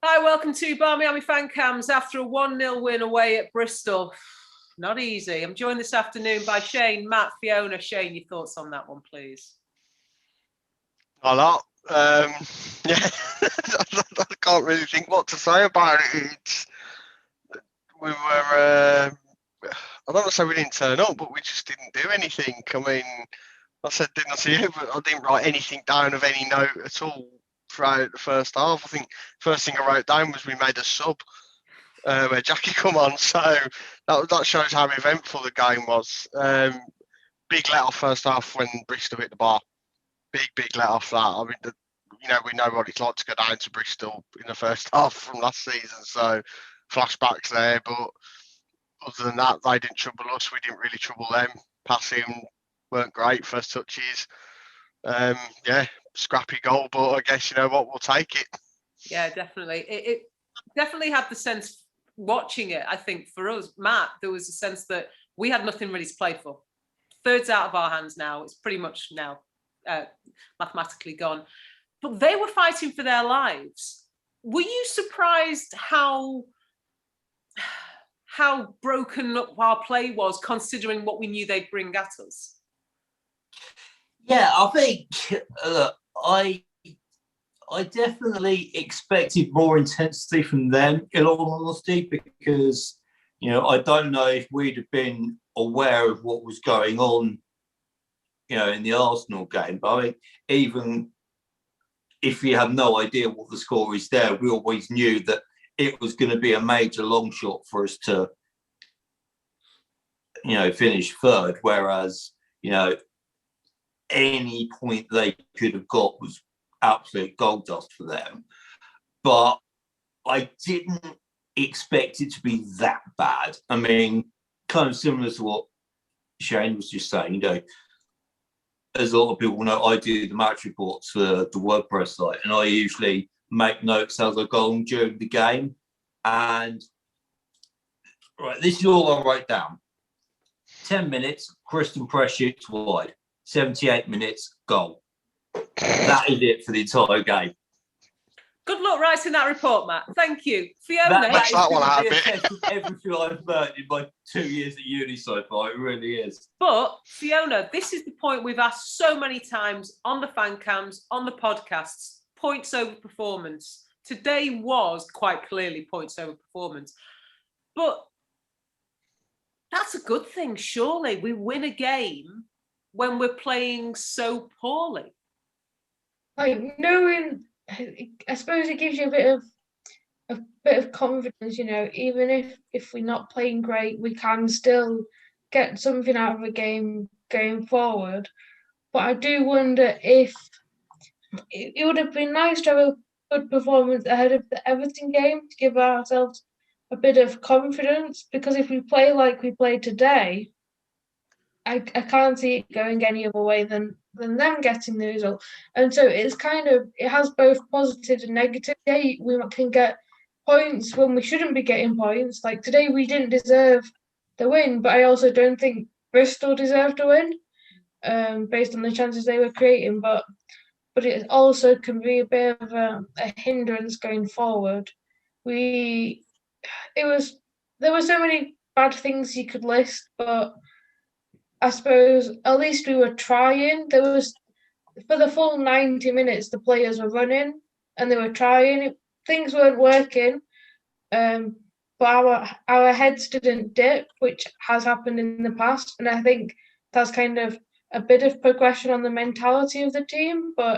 Hi, welcome to Barmy Army fan cams after a 1-0 win away at Bristol. Not easy. I'm joined this afternoon by Shane, Matt, Fiona. Shane, your thoughts on that one, please? A lot. Yeah, I can't really think what to say about it. We were, I don't want to say we didn't turn up, but we just didn't do anything. I mean, I said, didn't I see you? But I didn't write anything down of any note at all throughout the first half. I think first thing I wrote down was we made a sub where Jackie come on. So that shows how eventful the game was. Big let off first half when Bristol hit the bar. Big let off that. I mean, we know what it's like to go down to Bristol in the first half from last season. So flashbacks there. But other than that, they didn't trouble us. We didn't really trouble them. Passing weren't great. First touches. Yeah, scrappy goal. But I guess, you know what, we'll take it. Yeah, definitely. It definitely had the sense watching it, I think, for us, Matt, there was a sense that we had nothing really to play for. Third's out of our hands now. It's pretty much now mathematically gone. But they were fighting for their lives. Were you surprised how broken up our play was, considering what we knew they'd bring at us? Yeah, I think, look, I definitely expected more intensity from them, in all honesty, because, I don't know if we'd have been aware of what was going on, in the Arsenal game. But I mean, even if you have no idea what the score is there, we always knew that it was going to be a major long shot for us to, finish third. Whereas, any point they could have got was absolute gold dust for them. But I didn't expect it to be that bad. I mean, kind of similar to what Shane was just saying, as a lot of people know, I do the match reports for the WordPress site, and I usually make notes as I go on during the game. And right, this is all I write down. 10 minutes, Kristen Press shoots wide. 78 minutes, goal. That is it for the entire game. Good luck writing that report, Matt. Thank you. Fiona. That is going to be a test of everything I've learned in my 2 years at uni so far. It really is. But, Fiona, this is the point we've asked so many times on the fan cams, on the podcasts, points over performance. Today was quite clearly points over performance. But that's a good thing, surely. We win a game when we're playing so poorly. Like, knowing, I suppose it gives you a bit of confidence, even if we're not playing great, we can still get something out of a game going forward. But I do wonder if it would have been nice to have a good performance ahead of the Everton game to give ourselves a bit of confidence, because if we play like we played today, I can't see it going any other way than them getting the result. And so it has both positives and negatives. Yeah, we can get points when we shouldn't be getting points. Like today, we didn't deserve the win, but I also don't think Bristol deserved to win, based on the chances they were creating. But it also can be a bit of a hindrance going forward. There were so many bad things you could list, but I suppose at least we were trying. There was, for the full 90 minutes, the players were running and they were trying. Things weren't working, but our heads didn't dip, which has happened in the past. And I think that's kind of a bit of progression on the mentality of the team. But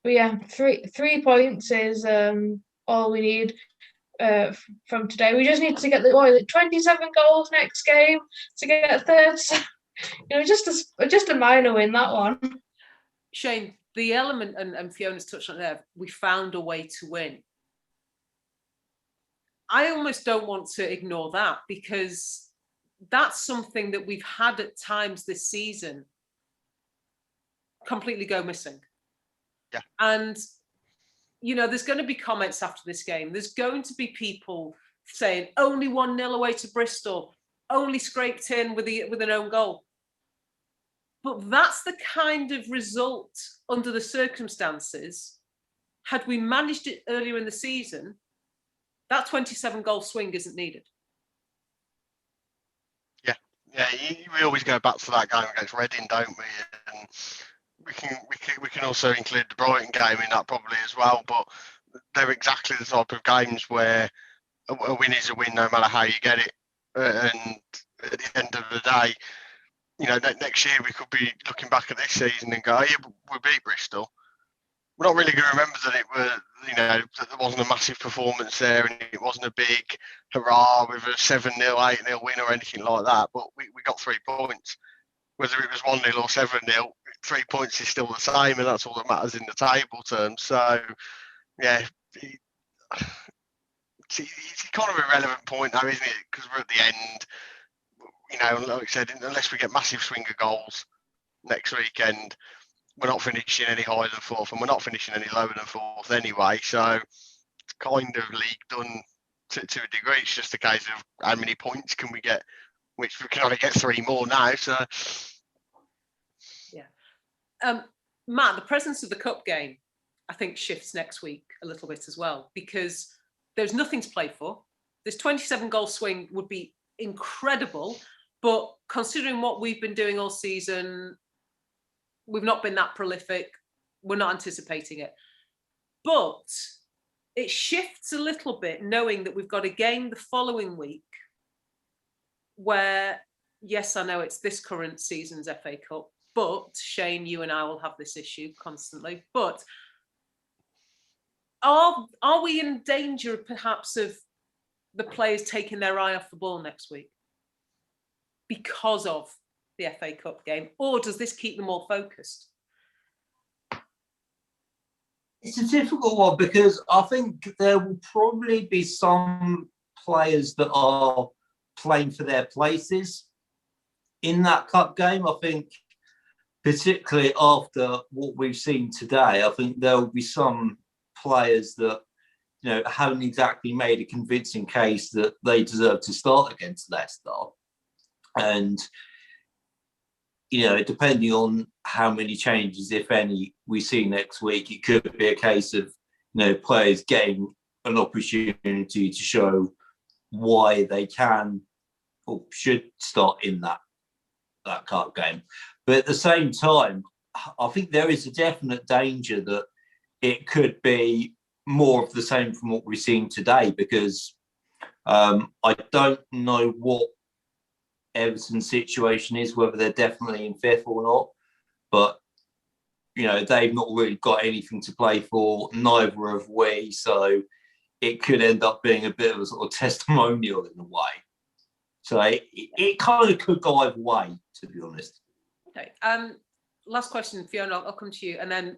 yeah, 3 points is all we need from today. We just need to get 27 goals next game to get third. Just a minor win, that one. Shane, the element, and Fiona's touched on it there, we found a way to win. I almost don't want to ignore that, because that's something that we've had at times this season completely go missing. Yeah. And there's going to be comments after this game. There's going to be people saying only 1-0 away to Bristol, only scraped in with an own goal. But that's the kind of result under the circumstances had we managed it earlier in the season, that 27-goal swing isn't needed. Yeah, we always go back to that game against Reading, don't we? And we can also include the Brighton game in that probably as well. But they're exactly the type of games where a win is a win, no matter how you get it. And at the end of the day, you know, next year we could be looking back at this season and go, oh, yeah, we beat Bristol. We're not really going to remember that it was, you know, that there wasn't a massive performance there and it wasn't a big hurrah with a 7-0, 8-0 win or anything like that. But we got 3 points. Whether it was 1-0 or 7-0, 3 points is still the same, and that's all that matters in the table terms. So, yeah, it's kind of a relevant point now, isn't it? Because we're at the end. You know, like I said, unless we get massive swing of goals next weekend, we're not finishing any higher than 4th, and we're not finishing any lower than 4th anyway. So it's kind of league done to a degree. It's just a case of how many points can we get, which we can only get 3 more now. So yeah, Matt, the presence of the cup game, I think, shifts next week a little bit as well, because there's nothing to play for. This 27-goal swing would be incredible, but considering what we've been doing all season, we've not been that prolific. We're not anticipating it. But it shifts a little bit knowing that we've got a game the following week where, yes, I know it's this current season's FA Cup, but Shane, you and I will have this issue constantly. But are we in danger perhaps of the players taking their eye off the ball next week because of the FA Cup game, or does this keep them all focused? It's a difficult one because I think there will probably be some players that are playing for their places in that cup game. I think particularly after what we've seen today, I think there will be some players that, you know, haven't exactly made a convincing case that they deserve to start against Leicester. And, you know, depending on how many changes, if any, we see next week, it could be a case of, you know, players getting an opportunity to show why they can or should start in that cup game. But at the same time, I think there is a definite danger that it could be more of the same from what we've seen today, because I don't know what Everton's situation is, whether they're definitely in 5th or not. But, you know, they've not really got anything to play for, neither have we. So it could end up being a bit of a sort of testimonial in a way. So it kind of could go either way, to be honest. Okay. Last question, Fiona, I'll come to you. And then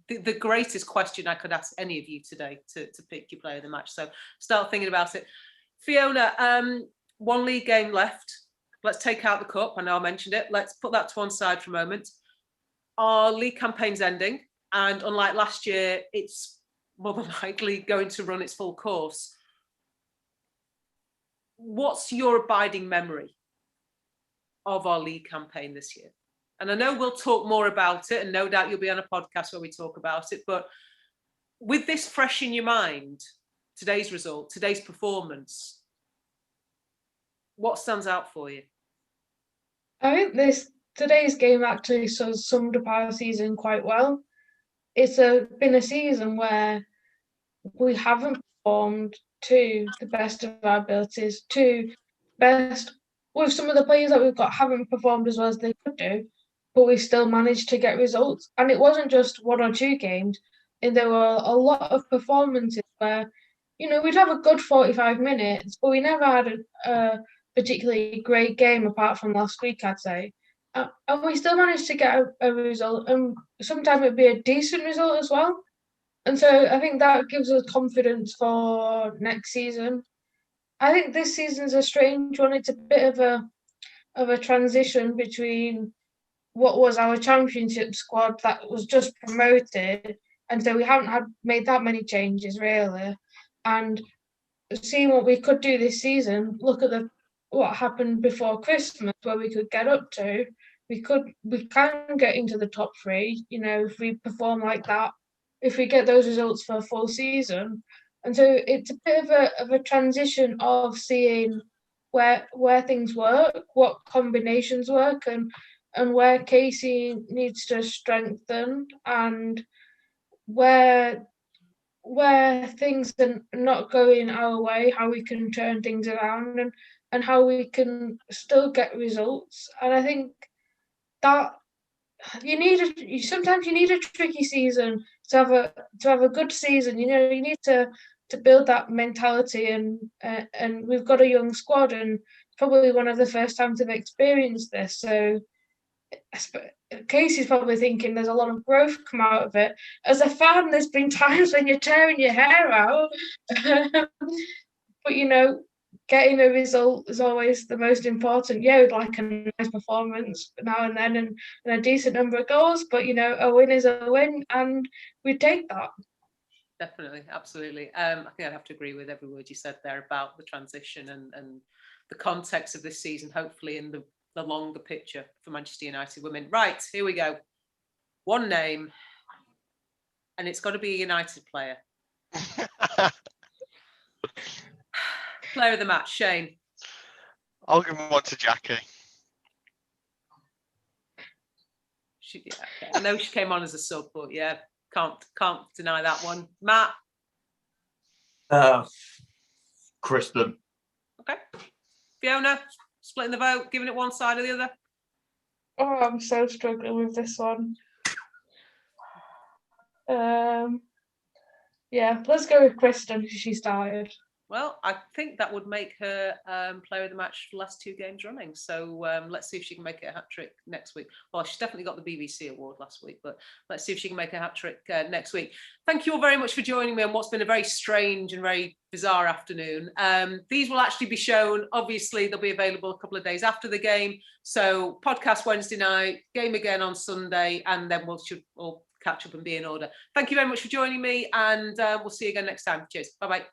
the greatest question I could ask any of you today to pick your player of the match. So start thinking about it. Fiona, 1 league game left. Let's take out the cup. I know I mentioned it. Let's put that to one side for a moment. Our league campaign's ending. And unlike last year, it's more than likely going to run its full course. What's your abiding memory of our league campaign this year? And I know we'll talk more about it, and no doubt you'll be on a podcast where we talk about it. But with this fresh in your mind, today's result, today's performance, what stands out for you? I think today's game actually summed up our season quite well. It's been a season where we haven't performed to the best of our abilities, with some of the players that we've got haven't performed as well as they could do, but we still managed to get results. And it wasn't just 1 or 2 games, and there were a lot of performances where, you know, we'd have a good 45 minutes, but we never had a particularly great game apart from last week, I'd say. And we still managed to get a result, and sometimes it'd be a decent result as well. And so I think that gives us confidence for next season. I think this season's a strange one. It's a bit of a transition between what was our championship squad that was just promoted, and so we haven't made that many changes really. And seeing what we could do this season, look at what happened before Christmas, where we could get up to. We can get into the top 3, you know, if we perform like that. if we get those results for a full season. And so it's a bit of a transition of seeing where things work, what combinations work, and where Casey needs to strengthen, and where things are not going our way, how we can turn things around, and how we can still get results. And I think that sometimes you need a tricky season to have a good season. You need to build that mentality, and we've got a young squad, and probably one of the first times they've experienced this. So Casey's probably thinking there's a lot of growth come out of it. As a fan, there's been times when you're tearing your hair out, but getting a result is always the most important. Yeah, we'd like a nice performance now and then, and a decent number of goals, but a win is a win, and we take that. Definitely, absolutely. I think I'd have to agree with every word you said there about the transition and the context of this season, hopefully in the longer picture for Manchester United women. Right, here we go. One name, and it's got to be a United player. Player of the match, Shane. I'll give one to Jackie. Okay. I know she came on as a sub, but yeah, can't deny that one. Matt. Kristen. Okay. Fiona, splitting the vote, giving it one side or the other. Oh, I'm so struggling with this one. Yeah, let's go with Kristen because she started. Well, I think that would make her player of the match for the last 2 games running. So let's see if she can make it a hat-trick next week. Well, she's definitely got the BBC award last week, but let's see if she can make a hat-trick next week. Thank you all very much for joining me on what's been a very strange and very bizarre afternoon. These will actually be shown. Obviously, they'll be available a couple of days after the game. So podcast Wednesday night, game again on Sunday, and then we'll catch up and be in order. Thank you very much for joining me, and we'll see you again next time. Cheers. Bye-bye.